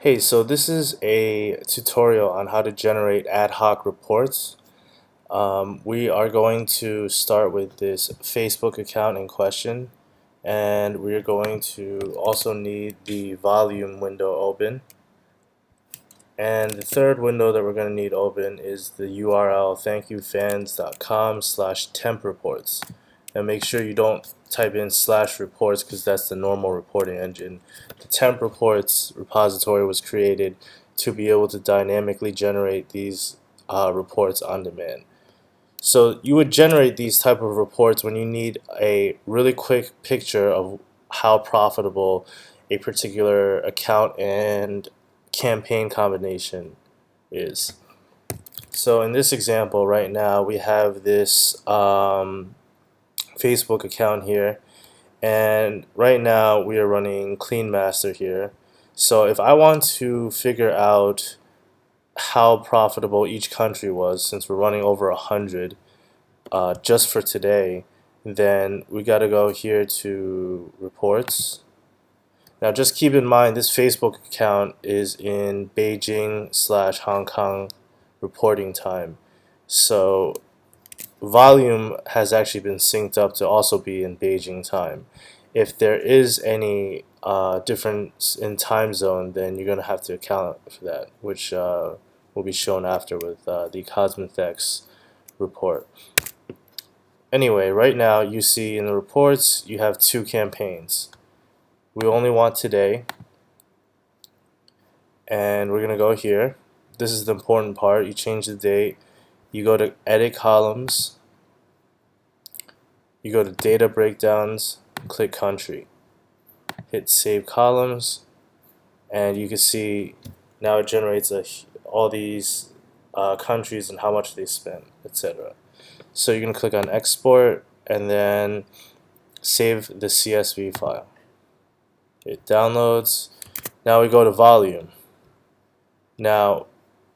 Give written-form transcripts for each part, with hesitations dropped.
Hey, so this is a tutorial on how to generate ad hoc reports. We are going to start with this Facebook account in question, and we're going to also need the volume window open. And the third window that we're going to need open is the URL thankyouFans.com/temp-reports. And make sure you don't type in /reports because that's the normal reporting engine. The temp reports repository was created to be able to dynamically generate these reports on demand. So you would generate these type of reports when you need a really quick picture of how profitable a particular account and campaign combination is. So in this example right now we have this Facebook account here, and right now we are running Clean Master here. So if I want to figure out how profitable each country was, since we're running over 100 just for today, then we got to go here to reports. Now just keep in mind this Facebook account is in Beijing/Hong Kong reporting time. So Volume has actually been synced up to also be in Beijing time. If there is any difference in time zone, then you're going to have to account for that, which will be shown after with the Cosmethx report. Anyway, right now you see in the reports you have two campaigns. We only want today, and we're going to go here. This is the important part. You change the date, you go to edit columns, you go to data breakdowns, click country, hit save columns, and you can see now it generates all these countries and how much they spent, etc. So you're going to click on export and then save the CSV file. It downloads. Now we go to volume. Now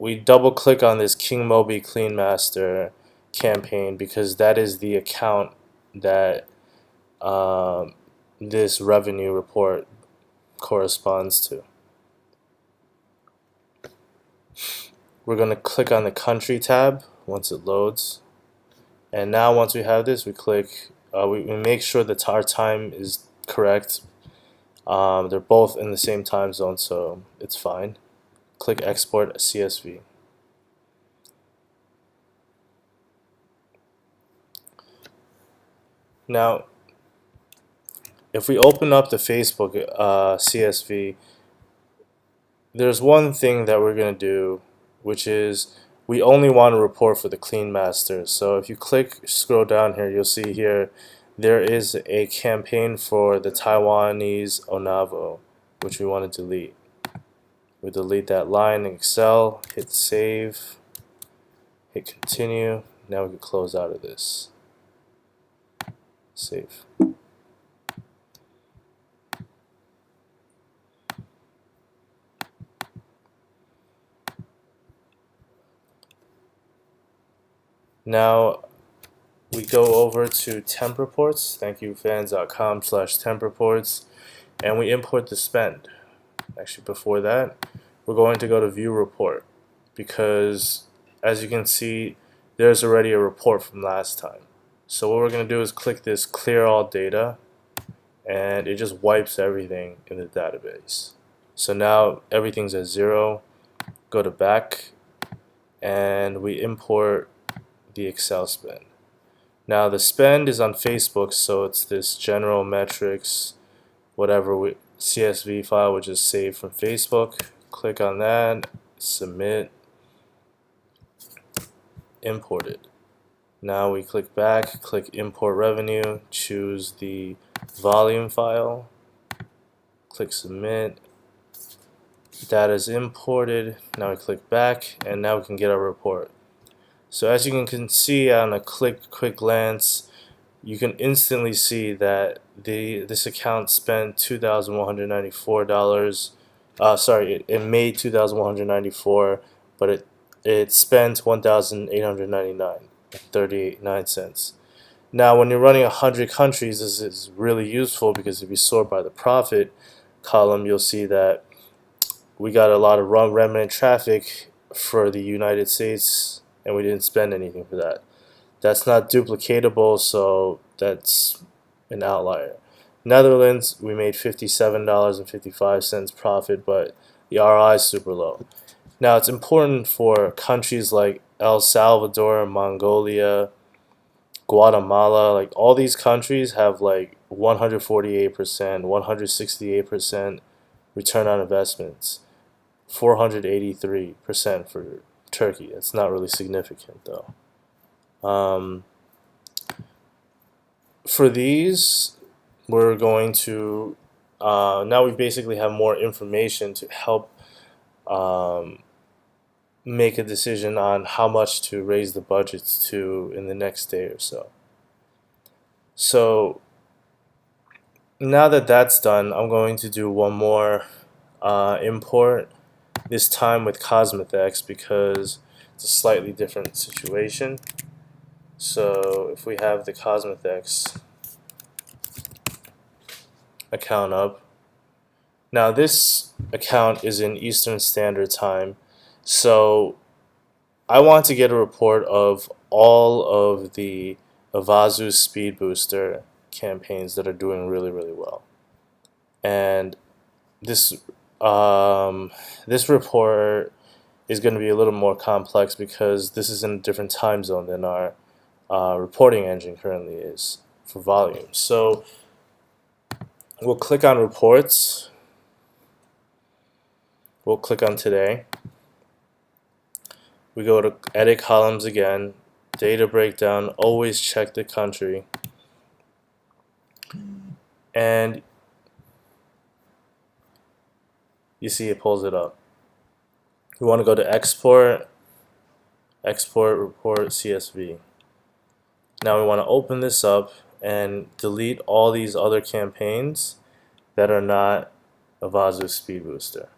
we double click on this King Moby Clean Master campaign because that is the account that this revenue report corresponds to. We're going to click on the country tab once it loads, and now once we have this, we click we make sure that our time is correct. They're both in the same time zone, so it's fine. Click export CSV. Now if we open up the Facebook CSV, there's one thing that we're going to do, which is we only want to report for the Clean Master. So if you scroll down here, you'll see here there is a campaign for the Taiwanese Onavo, which we want to delete. We delete that line in Excel, hit save, hit continue. Now we can close out of this. Save. Now we go over to temp reports, thankyouFans.com/temp reports, and we import the spend. Actually, before that, we're going to go to view report because as you can see, there's already a report from last time. So what we're going to do is click this clear all data, and it just wipes everything in the database. So now everything's at 0. Go to back, and we import the Excel spend. Now the spend is on Facebook, so it's this general metrics, whatever CSV file which is saved from Facebook. Click on that, submit, import it. Now we click back, click import revenue, choose the volume file, click submit. Data is imported. Now we click back, and now we can get our report. So as you can see on a quick glance, you can instantly see that this account spent $2,194. Sorry, it made $2,194, but it spent $1,899.39. Now, when you're running 100 countries, this is really useful because if you sort by the profit column, you'll see that we got a lot of remnant traffic for the United States, and we didn't spend anything for that. That's not duplicatable, so that's an outlier. Netherlands, we made $57.55 profit, but the ROI is super low. Now, it's important for countries like El Salvador, Mongolia, Guatemala, like all these countries have like 148%, 168% return on investments, 483% for Turkey. It's not really significant though. For these, we're going to now we basically have more information to help make a decision on how much to raise the budgets to in the next day or so. So now that that's done, I'm going to do one more import, this time with Cosmethex because it's a slightly different situation. So if we have the Cosmethex account up, now this account is in Eastern Standard Time, so I want to get a report of all of the Avazu Speed Booster campaigns that are doing really, really well. And this this report is going to be a little more complex because this is in a different time zone than our reporting engine currently is for Volume. So we'll click on Reports. We'll click on Today. We go to Edit Columns again. Data Breakdown. Always check the country. And you see it pulls it up. We want to go to Export, Export Report CSV. Now we want to open this up and delete all these other campaigns that are not Avazu Speed Booster.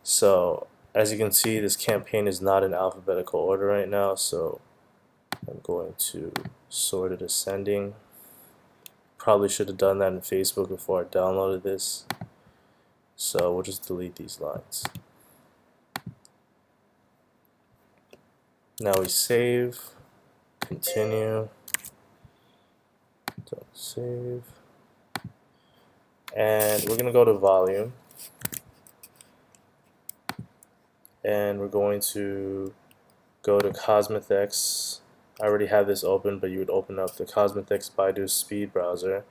So as you can see, this campaign is not in alphabetical order right now, so I'm going to sort it ascending. Probably should have done that in Facebook before I downloaded this. So we'll just delete these lines. Now we save, continue, don't save, and we're going to go to Volume, and we're going to go to Cosmethex. I already have this open, but you would open up the Cosmethex Baidu Speed Browser,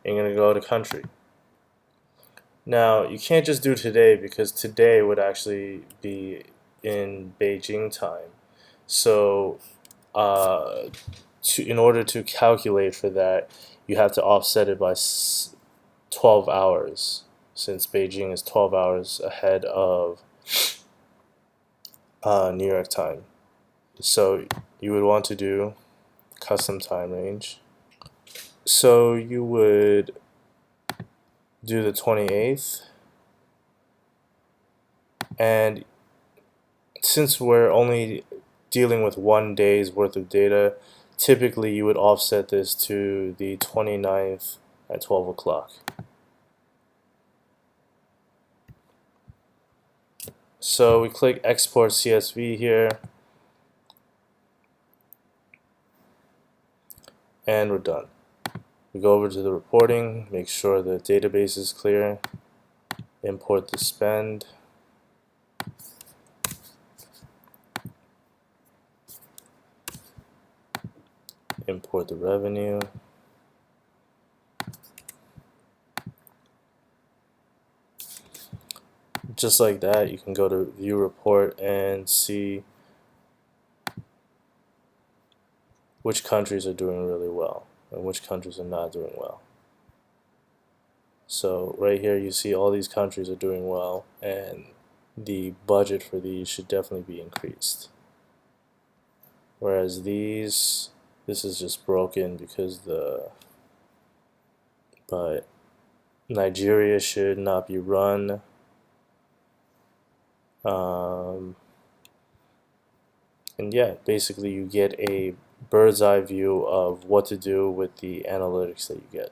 and you're going to go to Country. Now, you can't just do today because today would actually be in Beijing time. So in order to calculate for that, you have to offset it by 12 hours, since Beijing is 12 hours ahead of New York time. So you would want to do custom time range. So you would do the 28th, and since we're only dealing with 1 day's worth of data, typically you would offset this to the 29th at 12 o'clock. So we click Export CSV here, and we're done. We go over to the reporting, make sure the database is clear, import the spend, import the revenue, just like that. You can go to View Report and see which countries are doing really well and which countries are not doing well. So right here you see all these countries are doing well, and the budget for these should definitely be increased. Whereas this is just broken because but Nigeria should not be run. And yeah, basically you get a bird's eye view of what to do with the analytics that you get.